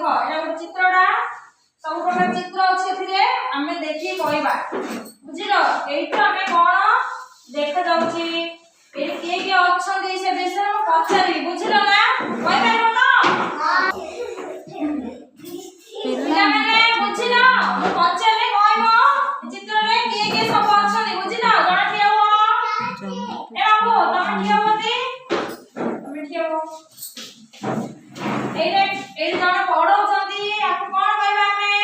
देखो एटा गोटे चित्रडा सब प्रकार चित्र अछि एथिरे हमें देखि कहबा बुझिलो एइतो हमें कोन देख जाउची ए के अछंदी से विषय में पछारी बुझिलो ना कहबा ना हां पिला माने बुझिलो पछारे कहबो चित्र रे के सब अछंदी बुझिलो जणा ठियाओ ए बाबू तमे ठियाओती तमे ठियाओ ए जणा पढौचंदी आपको कोन कहबा हमें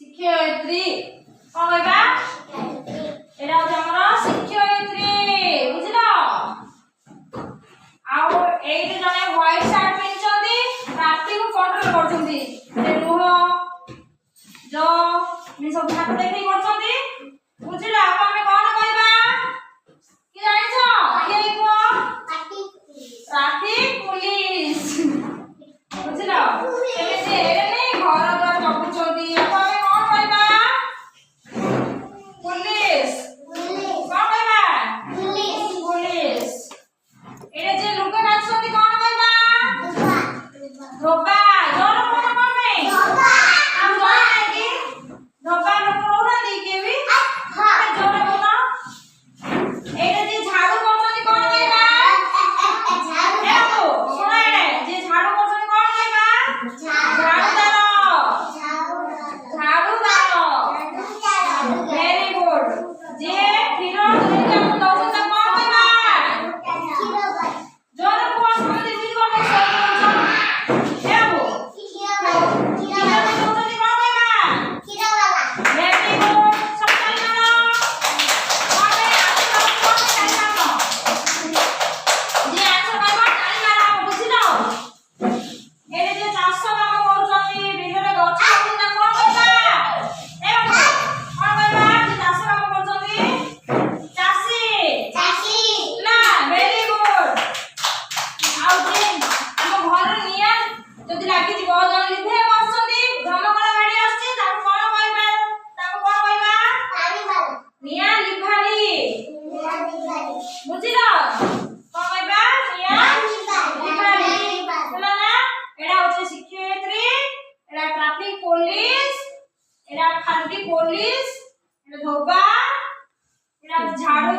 शिक्षयित्री कोन कहबा एरा होय हमर शिक्षयित्री बुझिलो आ ए जणे व्हाइट शर्ट पिनचंदी राती को कंट्रोल करचंदी ए लुह जो मी सब हाथ देखै करचंदी बुझिलो आप हमें कोन कहबा कि जानि छ के को ट्रैफिक पुलिस बुझिलो एमे से एरे नै घर द्वार जपुचंदी आप हमें कोन कहबा पुलिस कोन कहबा पुलिस एरे जे लुका नाचंदी कोन कहबा धोबा जोर कोन कहबे धोबा हम जाने कि धोबा लोग रोना दी केवी जोर कोन एरे जे झाड़ू करचंदी कोन कहबा झाड़ू सुना रे जे झाड़ू करचंदी कोन कहबा झाड़ूदार वेरी गुड जे खीरो दुनिया को दउसन कोन कहबा जोर कोन समझ मिल को सही हेबो खीरो दउसन कोन कहबा वेरी गुड सब चल मानो कोन आंसर जे आंसर कहबा चाली मानो बुझिलो एरे जे चाष काम करचंदी बिलरे गछ कोन कोन कहबा ए बाबू कोन कहबा जे चाष काम करचंदी चासी ना वेरी गुड आउ जे हम घर निया जदी लागी जी बहुत जन लिधे बसचंदी धमकला गाड़ी आछी ताको कोन कहबा निया लिभाली बुझिलो कोन कहबा निया लिभाली बोला ना एडा होचे शिक्षयित्री एडा ट्रैफिक पुलिस एडा खांडी पुलिस एडा धोबा एडा झाड़ू